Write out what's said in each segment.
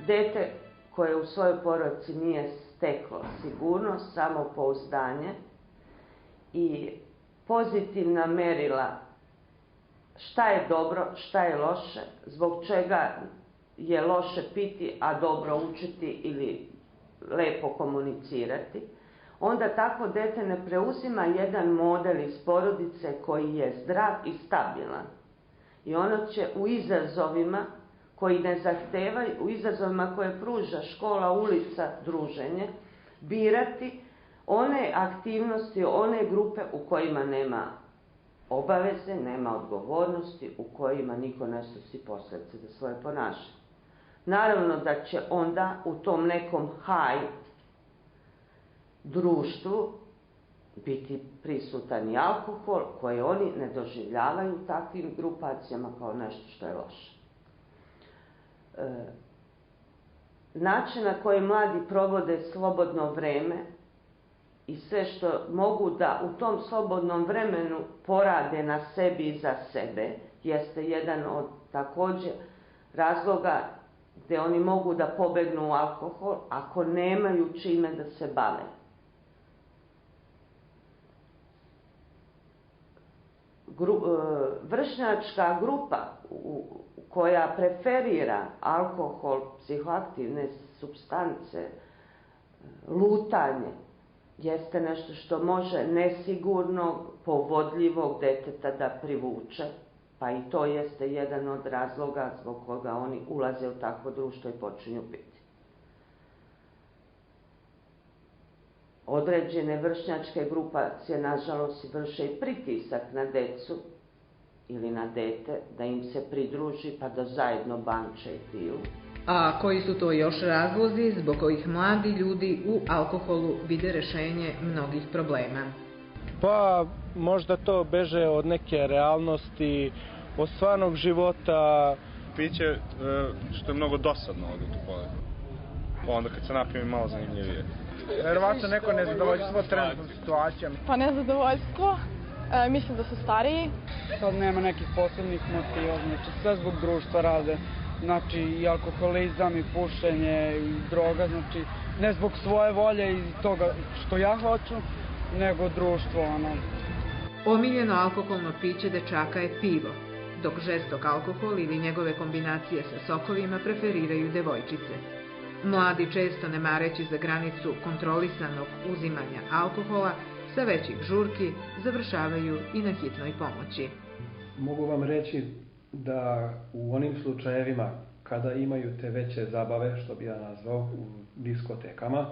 dete koje u svojoj porodici nije steklo sigurnost, samopouzdanje i pozitivna merila šta je dobro, šta je loše, zbog čega je loše piti, a dobro učiti ili lepo komunicirati, onda takvo dete ne preuzima jedan model iz porodice koji je zdrav i stabilan. I ono će u izazovima koji ne zahtevaju, u izazovima koje pruža škola, ulica, druženje, birati one aktivnosti, one grupe u kojima nema obaveze, nema odgovornosti, u kojima niko ne snosi posljedice za svoje ponašanje. Naravno da će onda u tom nekom društvu biti prisutan i alkohol koji oni ne doživljavaju takvim grupacijama kao nešto što je loše. Način na koji mladi provode slobodno vreme i sve što mogu da u tom slobodnom vremenu porade na sebi i za sebe jeste jedan od također razloga gdje oni mogu da pobegnu u alkohol ako nemaju čime da se bave. Vršnjačka grupa koja preferira alkohol, psihoaktivne supstance, lutanje, jeste nešto što može nesigurnog, povodljivog deteta da privuče, pa i to jeste jedan od razloga zbog koga oni ulaze u takvo društvo i počinju piti. Određene vršnjačke grupacije, nažalost, vrše i pritisak na decu ili na dete da im se pridruži pa da zajedno banče i piju. A koji su to još razlozi zbog kojih mladi ljudi u alkoholu vide rešenje mnogih problema? Pa možda to beže od neke realnosti, od stvarnog života. Piće što je mnogo dosadno ovdje tu pored. Onda kad se napijem malo zanimljivije. Verovatno neko nezadovoljstvo trenutnom situacijom. Pa nezadovoljstvo, mislim da su stariji. Sad nema nekih posebnih motiva, znači sve zbog društva rade. Znači i alkoholizam i pušenje i droga, znači ne zbog svoje volje i toga što ja hoću, nego društvo, Omiljeno alkoholno piće dečaka je pivo, dok žestok alkohol ili njegove kombinacije sa sokovima preferiraju devojčice. Mladi, često ne mareći za granicu kontrolisanog uzimanja alkohola, sa većih žurki završavaju i na hitnoj pomoći. Mogu vam reći da u onim slučajevima kada imaju te veće zabave, što bi ja nazvao, u diskotekama,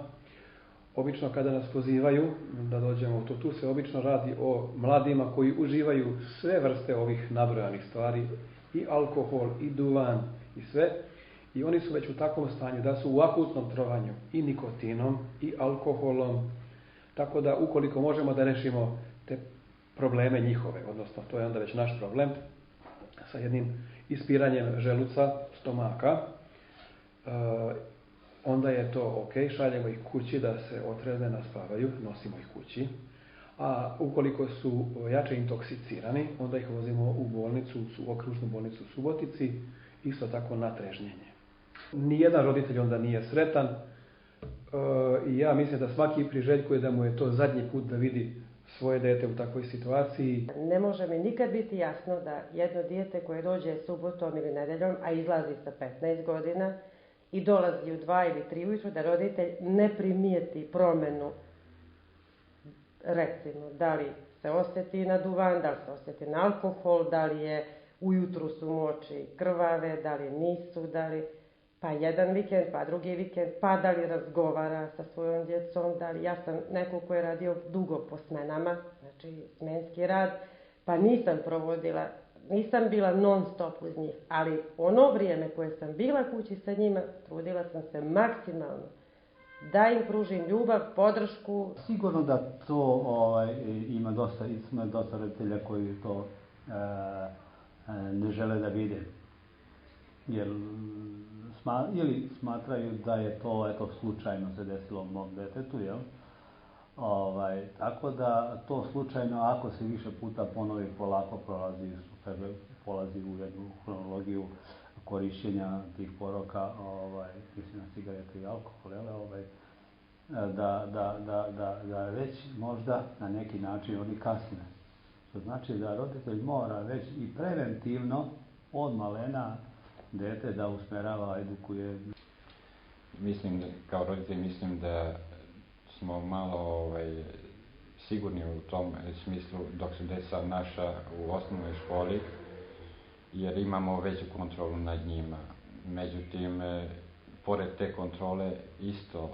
obično kada nas pozivaju da dođemo u to, tu se obično radi o mladima koji uživaju sve vrste ovih nabrojanih stvari, i alkohol, i duvan, i sve. I oni su već u takvom stanju da su u akutnom trovanju i nikotinom, i alkoholom, tako da ukoliko možemo da rešimo te probleme njihove, odnosno to je onda već naš problem, sa jednim ispiranjem želuca, stomaka, onda je to ok, šaljemo ih kući da se otrezne, naspavaju, nosimo ih kući. A ukoliko su jače intoksicirani, onda ih vozimo u bolnicu, u okružnu bolnicu u Subotici, isto tako na trežnjenje. Nijedan roditelj onda nije sretan i ja mislim da svaki priželjkuje da mu je to zadnji put da vidi svoje dete u takvoj situaciji. Ne može mi nikad biti jasno da jedno dijete koje dođe subotom ili nedeljom, a izlazi sa 15 godina i dolazi u 2 ili 3 ujutru, da roditelj ne primijeti promjenu, recimo, da li se osjeti na duvan, da li se osjeti na alkohol, da li je ujutru su mu oči krvave, da li nisu, da li pa jedan vikend, pa drugi vikend, pa da li razgovara sa svojom djecom, da li, ja sam neko ko je radio dugo po smenama, znači smenski rad, pa nisam bila non stop uz njih, ali ono vrijeme koje sam bila kući sa njima, trudila sam se maksimalno da im pružim ljubav, podršku. Sigurno da to ima dosta roditelja koji to ne žele da vide, jer ili smatraju da je to slučajno se desilo mom detetu, jel? Tako da to slučajno, ako se više puta ponovi, polako polazi u jednu hronologiju korišćenja tih poroka, mislim na cigarete i alkohol, da već možda na neki način oni kasne. Što znači da roditelj mora već i preventivno od malena dete da usmerava, edukuje. Kao roditelj mislim da smo malo sigurni u tom smislu dok su deca naša u osnovnoj školi, jer imamo veću kontrolu nad njima. Međutim, pored te kontrole isto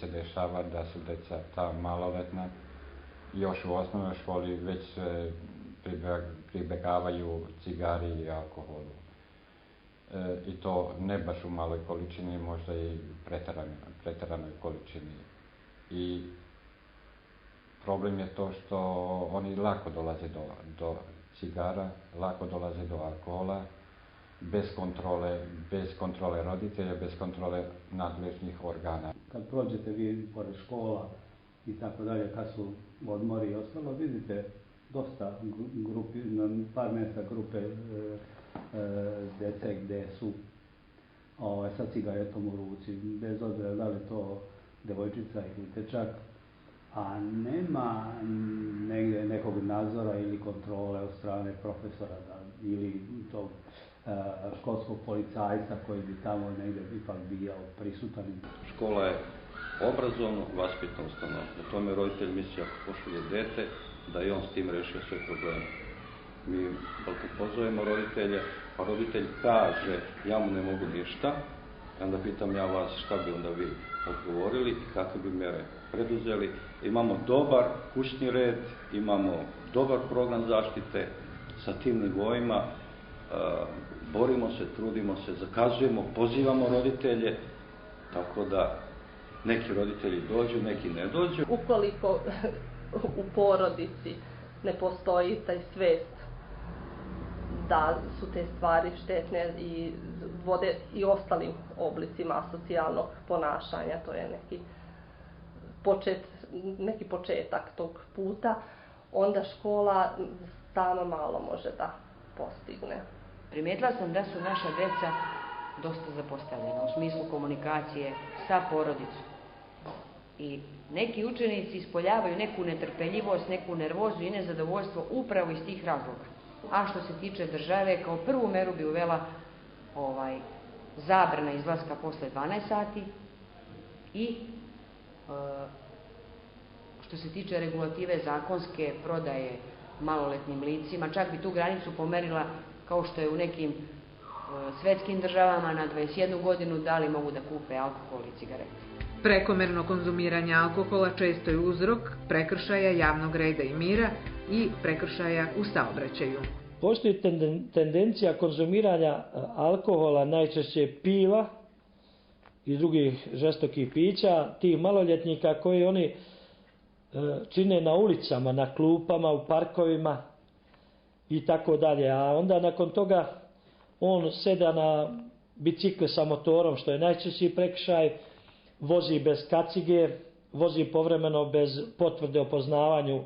se dešava da su deca ta maloletna još u osnovnoj školi već pribegavaju cigari i alkoholu. I to ne baš u maloj količini, možda i pretaranoj količini. I problem je to što oni lako dolaze do cigara, lako dolaze do alkohola, bez kontrole roditelja, bez kontrole nadležnih organa. Kad prođete vi pored škola i tako dalje, kad su odmori i ostalo, vidite dosta grupi, na par mjesta grupe djece gdje su sa cigaretom u ruci, bez obzira da li to devojčica ili dečak, a nema negdje nekog nadzora ili kontrole od strane profesora ili tog školskog policajca koji bi tamo negdje ipak bio prisutan. Škola je obrazovno, vaspitna ustanova. Na tome roditelj misli ako pošalje dete, da i on s tim rešio sve probleme. Mi pozovemo roditelje, pa roditelj kaže ja mu ne mogu ništa, i onda pitam ja vas šta bi onda vi odgovorili i kakve bi mere preduzeli. Imamo dobar kućni red, imamo dobar program zaštite sa tim nivoima, borimo se, trudimo se, zakazujemo, pozivamo roditelje, tako da neki roditelji dođu, neki ne dođu. Ukoliko u porodici ne postoji taj svest da su te stvari štetne i vode i ostalim oblicima asocijalnog ponašanja, to je neki početak tog puta, onda škola sama malo može da postigne. Primijetila sam da su naša djeca dosta zapostavljena u smislu komunikacije sa porodicom. I neki učenici ispoljavaju neku netrpeljivost, neku nervozu i nezadovoljstvo upravo iz tih razloga. A što se tiče države, kao prvu meru bi uvela zabrana izlaska posle 12 sati i što se tiče regulative zakonske prodaje maloletnim licima, čak bi tu granicu pomerila kao što je u nekim svetskim državama na 21 godinu da li mogu da kupe alkohol i cigarete. Prekomerno konzumiranje alkohola često je uzrok prekršaja javnog reda i mira i prekršaja u saobraćaju. Postoji tendencija konzumiranja alkohola, najčešće piva i drugih žestokih pića, tih maloljetnika koji oni čine na ulicama, na klupama, u parkovima i tako dalje. A onda nakon toga on seda na bicikle sa motorom, što je najčešći prekršaj, vozi bez kacige, vozi povremeno bez potvrde o poznavanju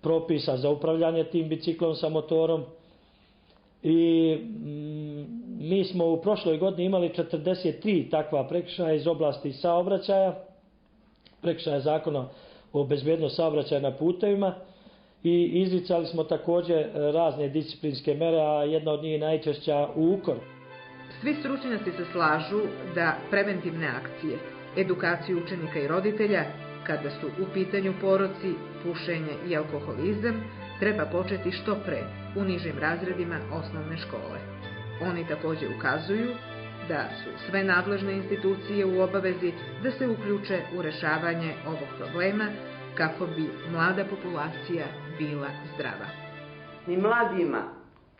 propisa za upravljanje tim biciklom sa motorom. I mi smo u prošloj godini imali 43 takva prekršaja iz oblasti saobraćaja, prekršaja zakona o bezbednosti saobraćaja na putevima i izricali smo također razne disciplinske mere, a jedna od njih najčešća ukor. Svi stručnjaci se slažu da preventivne akcije, edukaciju učenika i roditelja, kada su u pitanju poroci, pušenje i alkoholizam, treba početi što pre u nižim razredima osnovne škole. Oni također ukazuju da su sve nadležne institucije u obavezi da se uključe u rešavanje ovog problema kako bi mlada populacija bila zdrava. Mi mladima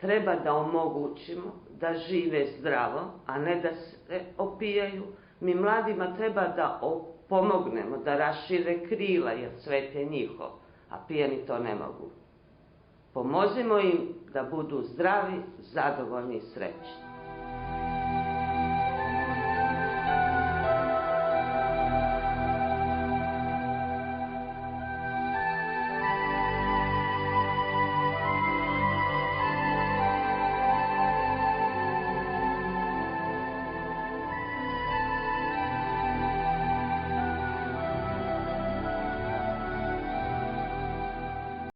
treba da omogućimo da žive zdravo, a ne da se opijaju. Mi mladima treba da pomognemo da rašire krila, jer svet je njihov, a pijani to ne mogu. Pomozimo im da budu zdravi, zadovoljni i srećni.